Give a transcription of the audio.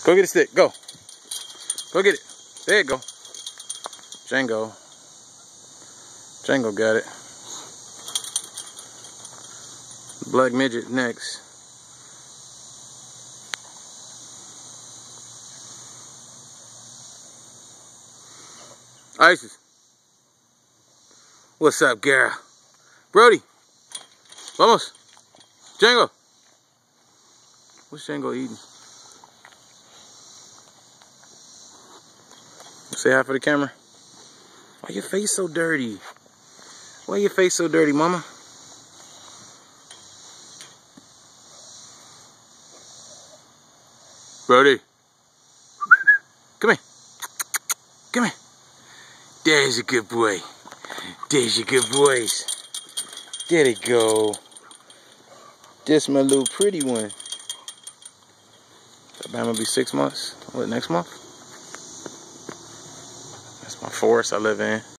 Go get a stick. Go. Go get it. There you go. Django. Django got it. Black midget next. Isis. What's up, girl? Brody. Vamos. Django. What's Django eating? Say hi for the camera. Why your face so dirty? Why your face so dirty, mama? Brody. Come here. Come here. There's a good boy. There's your good boys. There they go. This my little pretty one. Alabama will be 6 months. What, next month? That's my forest I live in.